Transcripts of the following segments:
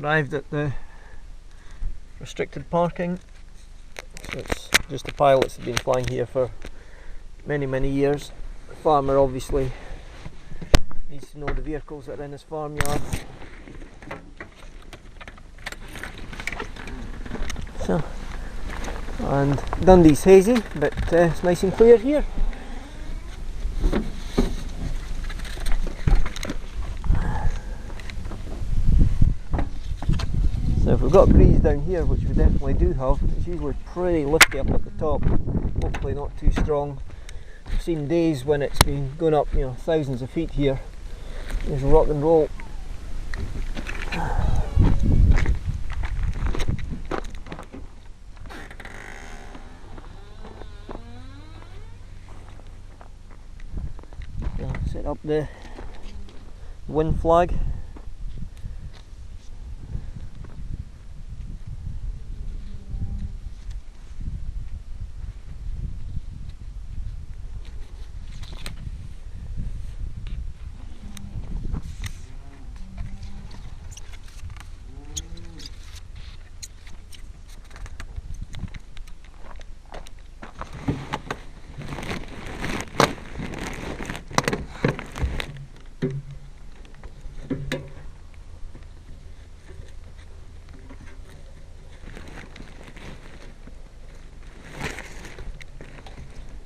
arrived at the restricted parking. So it's just the pilots have been flying here for many years. The farmer obviously needs to know the vehicles that are in his farmyard. So, and Dundee's hazy, but it's nice and clear here. So if we've got a breeze down here, which we definitely do have, it's usually pretty lifty up at the top, hopefully not too strong. I've seen days when it's been going up, thousands of feet here. There's rock and roll. I'll set up the wind flag.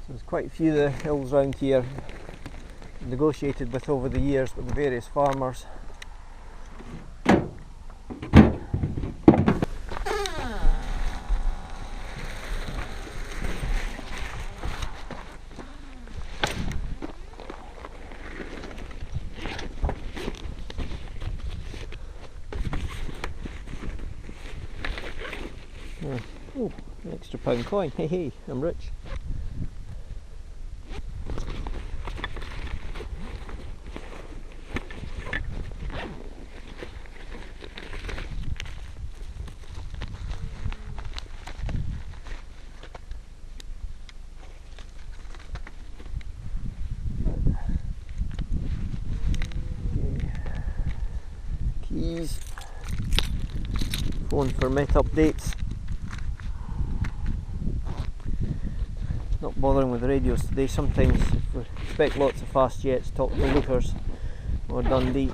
There's quite a few of the hills around here negotiated with over the years with the various farmers. Oh, an extra pound coin. Hey, I'm rich. Keys. Phone for Met updates. Not bothering with the radios today. Sometimes if we expect lots of fast jets, talk to Lookers or Dundee.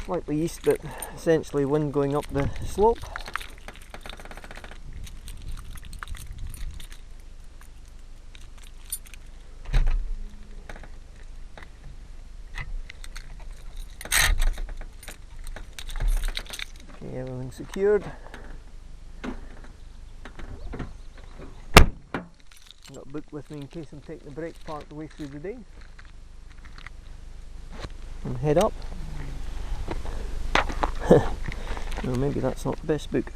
Slightly east, but essentially wind going up the slope. Okay, everything secured. Got a book with me in case I'm taking the break part the way through the day. And head up. Well, maybe that's not the best book.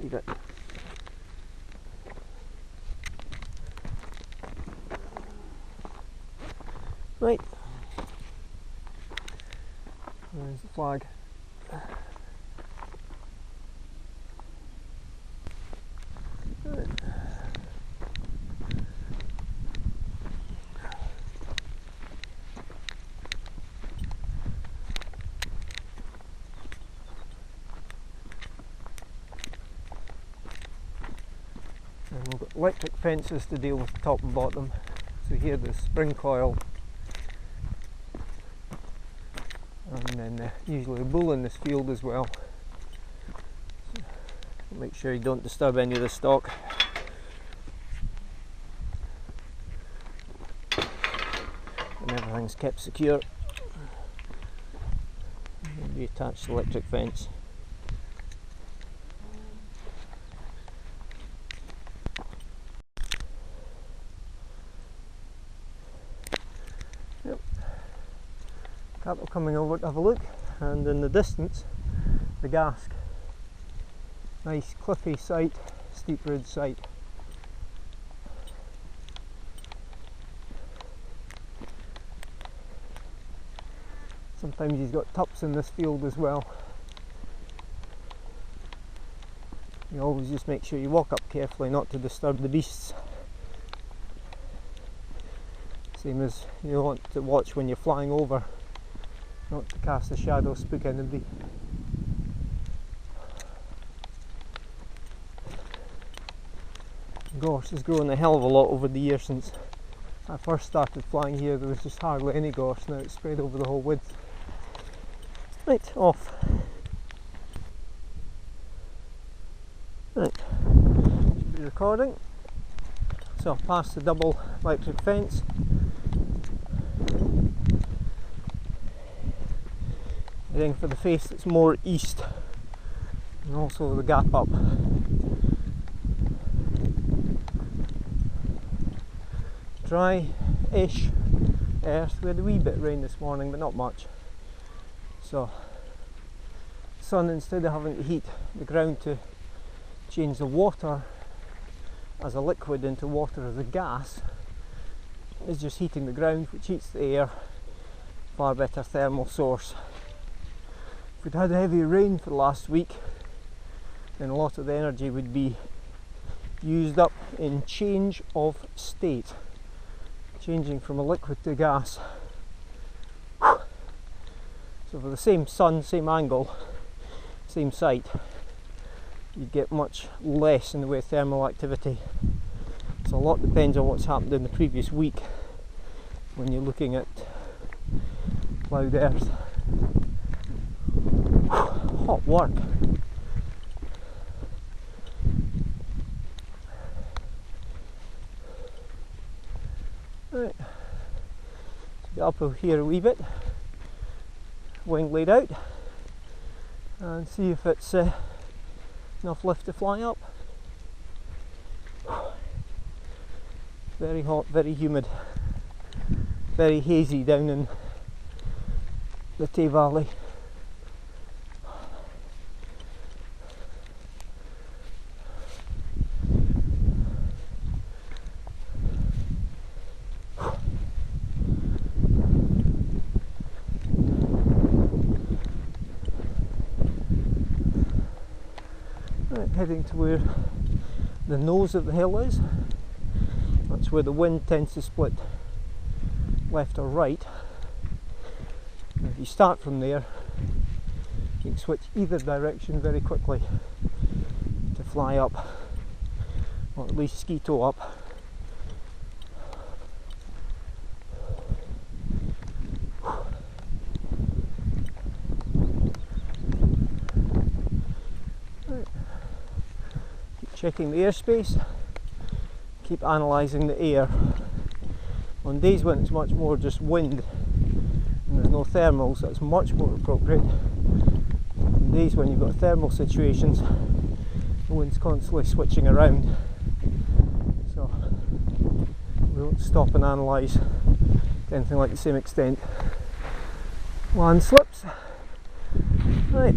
Leave it. Right. There's the flag. Right. And we've got electric fences to deal with top and bottom. So here the spring coil, and then usually a bull in this field as well. So make sure you don't disturb any of the stock. And everything's kept secure. And we attach the electric fence. Yep. Cattle coming over to have a look, and in the distance the Gask. Nice cliffy site steep ridge site. Sometimes he's got tups in this field as well. You always just make sure you walk up carefully not to disturb the beasts. Same as you want to watch when you're flying over, not to cast a shadow, spook anybody. Gorse has grown a hell of a lot over the years. Since I first started flying here there was just hardly any gorse. Now it's spread over the whole width. Right, off. Right, should be recording. So I've passed the double electric fence. Heading for the face that's more east, and also the gap up. Dry-ish earth. We had a wee bit of rain this morning, but not much. So, the sun, instead of having to heat the ground to change the water as a liquid into water as a gas, is just heating the ground, which heats the air. Far better thermal source. If we'd had heavy rain for the last week, then a lot of the energy would be used up in change of state, changing from a liquid to gas. So for the same sun, same angle, same site, you'd get much less in the way of thermal activity. So a lot depends on what's happened in the previous week when you're looking at ploughed earth. Hot work. Right, get up here a wee bit, wing laid out, and see if it's enough lift to fly up. Very hot, very humid, very hazy down in the Tay Valley. Right, heading to where the nose of the hill is. That's where the wind tends to split left or right. And if you start from there, you can switch either direction very quickly to fly up, or at least ski toe up. Keep checking the airspace. Keep analysing the air. On days when it's much more just wind and there's no thermals, that's much more appropriate. On days when you've got thermal situations, the wind's constantly switching around, so we won't stop and analyse to anything like the same extent. Land slips. Right.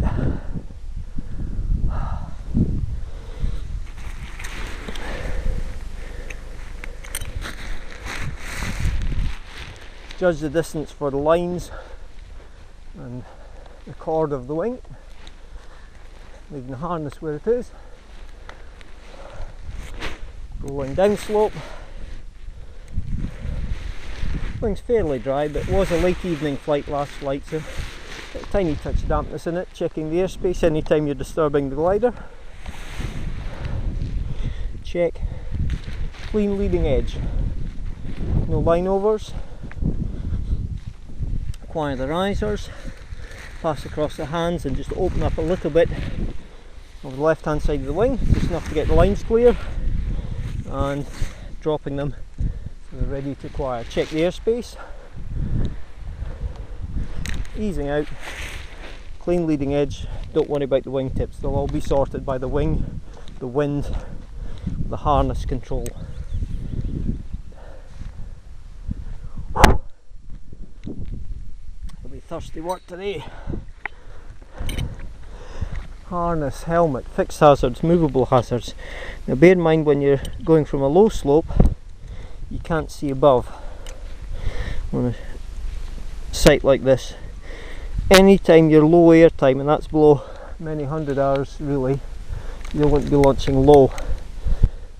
Judge the distance for the lines and the cord of the wing, leaving the harness where it is. Rolling down slope. Wing's fairly dry, but it was a late evening flight, last flight, so a tiny touch of dampness in it. Checking the airspace anytime you're disturbing the glider. Check. Clean leading edge. No line overs. Acquire the risers, pass across the hands and just open up a little bit over the left hand side of the wing, just enough to get the lines clear, and dropping them so they're ready to acquire. Check the airspace, easing out, clean leading edge. Don't worry about the wingtips, they'll all be sorted by the wing, the wind, the harness control. Thirsty work today. harness, helmet, fixed hazards, movable hazards. Now bear in mind, when you're going from a low slope, you can't see above. On a site like this, anytime you're low air time, and that's below many hundred hours really, you'll want to be launching low.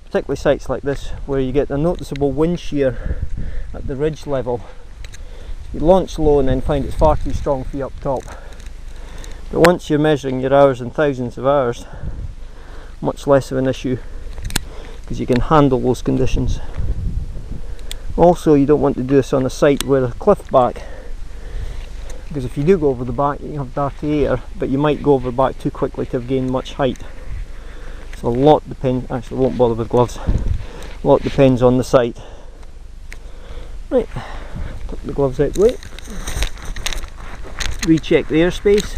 Particularly sites like this where you get a noticeable wind shear at the ridge level. You launch low and then find it's far too strong for you up top. But once you're measuring your hours and thousands of hours, much less of an issue, because you can handle those conditions. Also, you don't want to do this on a site with a cliff back, because if you do go over the back, you can have dirty air, but you might go over the back too quickly to have gained much height. So a lot depends, actually I won't bother with gloves, a lot depends on the site. Right, tuck the gloves out of the way, recheck the airspace.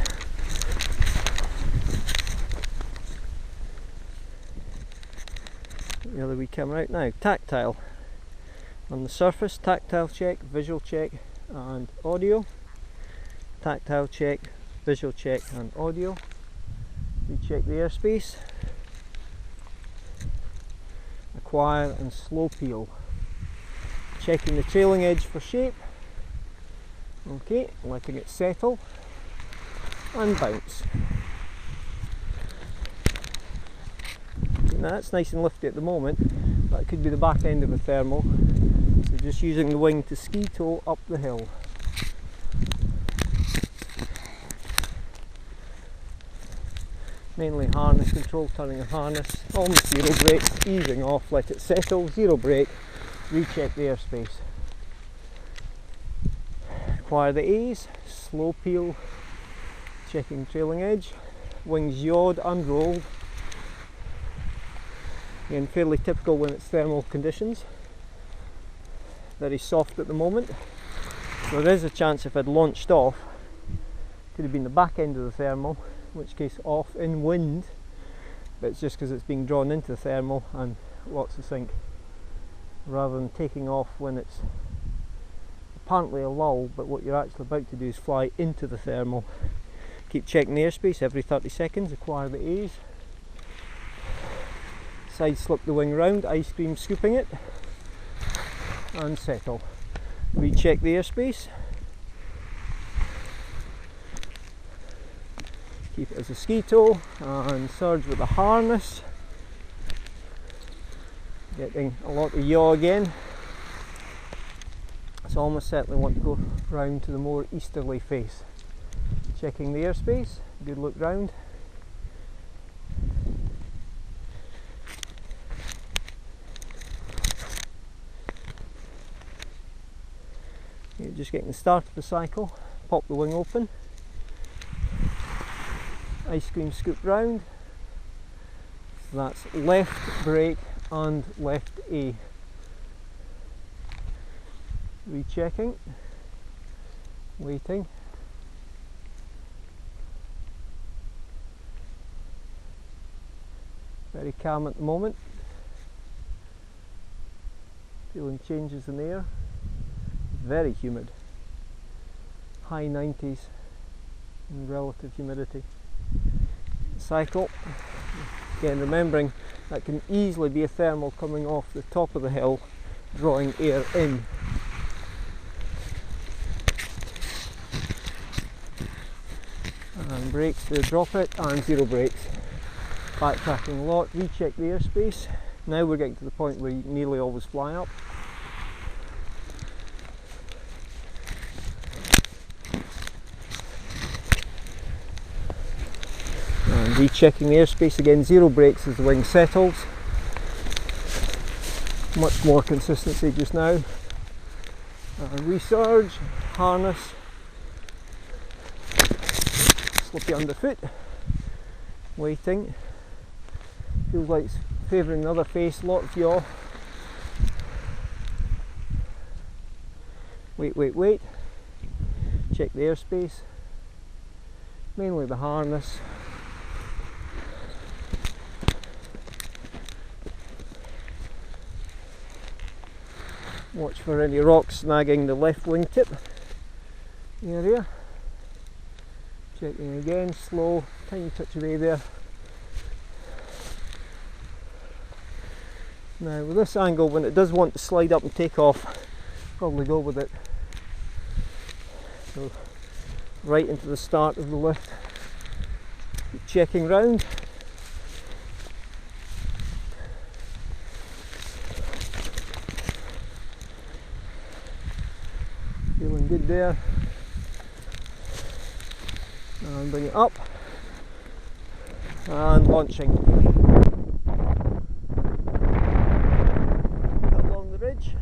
The other wee camera out now. Tactile. On the surface, tactile check, visual check and audio. Tactile check, visual check and audio. Recheck the airspace. Acquire and slow peel. Checking the trailing edge for shape. Okay, letting it settle and bounce. Now that's nice and lifty at the moment, that could be the back end of a thermal, so just using the wing to ski toe up the hill. Mainly harness control, turning a harness, almost zero brakes, easing off, let it settle, zero brake, recheck the airspace. Acquire the A's, slow peel, checking trailing edge, wings yawed and rolled. Again, fairly typical when it's thermal conditions. Very soft at the moment. So there is a chance if I'd launched off, could have been the back end of the thermal, in which case off in wind, but it's just because it's being drawn into the thermal and lots of sink, rather than taking off when it's apparently a lull, but what you're actually about to do is fly into the thermal. Keep checking the airspace every 30 seconds, acquire the A's. Side slip the wing round, ice cream scooping it, and settle. Recheck the airspace. Keep it as a ski toe and surge with the harness. Getting a lot of yaw again. So almost certainly want to go round to the more easterly face. Checking the airspace, good look round. You're just getting the start of the cycle, pop the wing open, ice cream scoop round, so that's left brake and left A. Rechecking, waiting. Very calm at the moment, feeling changes in the air. Very humid, high 90s in relative humidity. Cycle, again remembering that can easily be a thermal coming off the top of the hill, drawing air in. And brakes to drop it, and zero brakes. Backtracking a lot, recheck the airspace. Now we're getting to the point where you nearly always fly up. And rechecking the airspace again, zero brakes as the wing settles. Much more consistency just now. And resurge, harness, slippy underfoot, waiting. Feels like it's favouring the other face, lot of yaw. Wait, wait, wait. Check the airspace, mainly the harness. Watch for any rocks snagging the left wingtip area. Checking again, slow, tiny touch away there. Now with this angle, when it does want to slide up and take off, probably go with it. So right into the start of the lift, keep checking round. Feeling good there. And bring it up and launching. Cut along the ridge.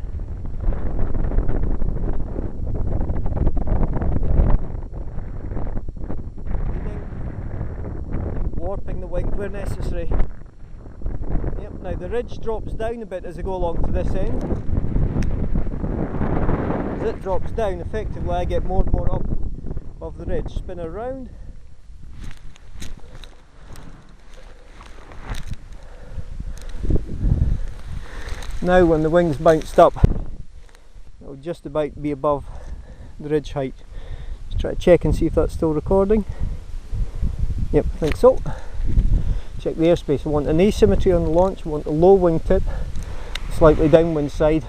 Leading. Warping the wing where necessary. Yep, now the ridge drops down a bit as I go along to this end. As it drops down, effectively I get more and more up above the ridge. Spin around. Now when the wing's bounced up, it'll just about be above the ridge height. Just try to check and see if that's still recording. Yep, I think so. Check the airspace. I want an asymmetry on the launch, I want the low wing tip, slightly downwind side,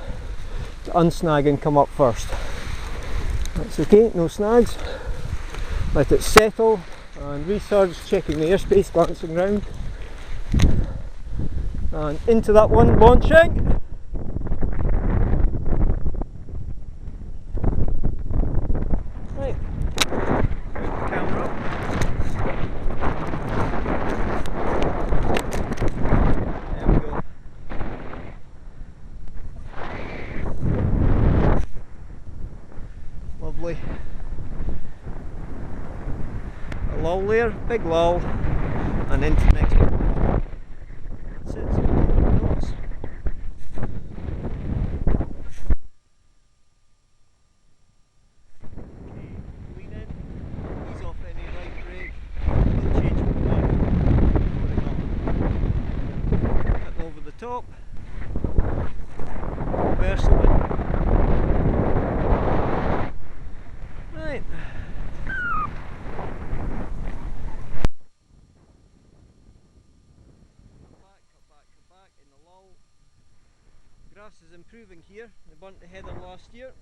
to unsnag and come up first. That's okay, no snags. Let it settle and resurge, checking the airspace, glancing round. And into that one, launching. Right, move the camera up. There we go. Lovely. A lull there, big lull, and into the next one. That's it. Nose. Lean in, ease off any right brake, no change from there. Cutting over the top, reversing it. Right. Cut back in the lull. Grass is improving here. They burnt the heather last year.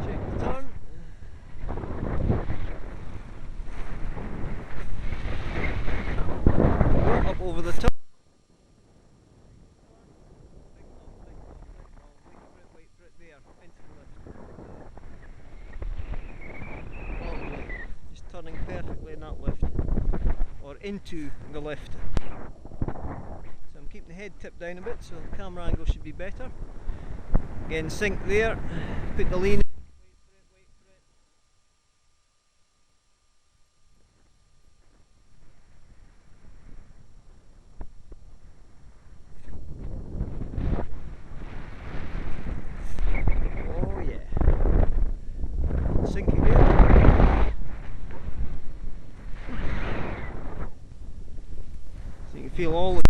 Check the turn. Go up over the top. Big lull, big lull, big lull. Wait for it there. Into the lift. Lovely. Just turning perfectly in that lift. Or into the lift. So I'm keeping the head tipped down a bit so the camera angle should be better. Again, sink there, put the lean in, wait for it. Oh yeah. Sink again. So you can feel all the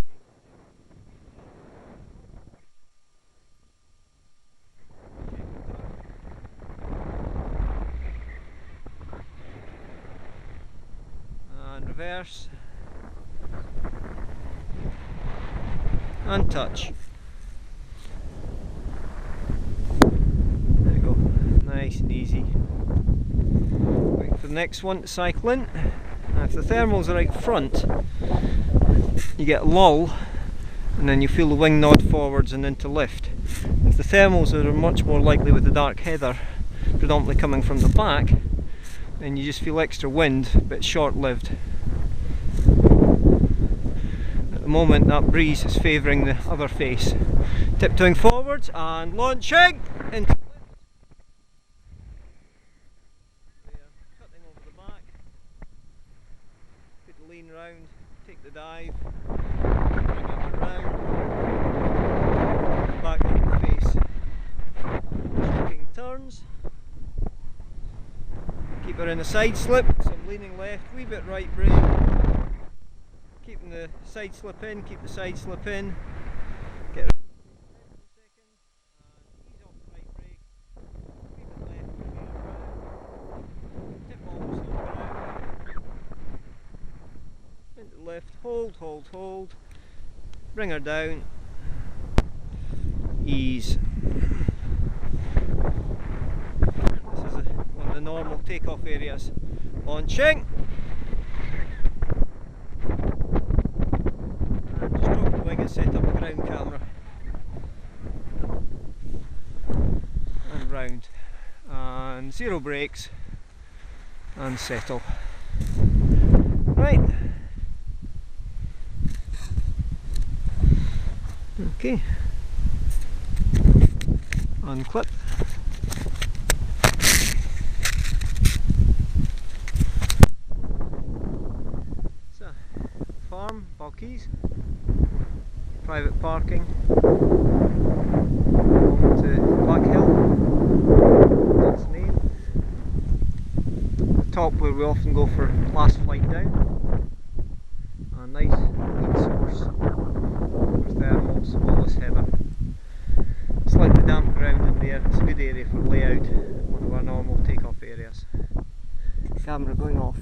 reverse and touch. There we go, nice and easy. Wait for the next one to cycle in. Now if the thermals are right front, you get a lull and then you feel the wing nod forwards and into lift. If the thermals are much more likely with the dark heather predominantly coming from the back, then you just feel extra wind, but short-lived. At the moment that breeze is favouring the other face. Tiptoeing forwards and launching into lift. There, cutting over the back. Put the lean round, take the dive, bring it around, back into the face. Checking turns. Keep her in a side slip, so I'm leaning left, wee bit right brake. Keeping the side slip in, keep the side slip in. Get rid for a second, and ease off the right brake. Wee bit left, wee bit around. Tip almost over out. hold, bring her down, ease. This is one of the normal takeoff areas. Launching! And just drop the wing and set up a ground camera. And round. And zero brakes. And settle. Right. Okay. Unclip. So, farm, Balkeys, private parking, home to Black Hill, that's the name. The top where we often go for last flight down. A nice heat source for thermals, all this heather. Slightly damp ground in there, it's a good area for layout, one of our normal takeoff areas. Camera going off.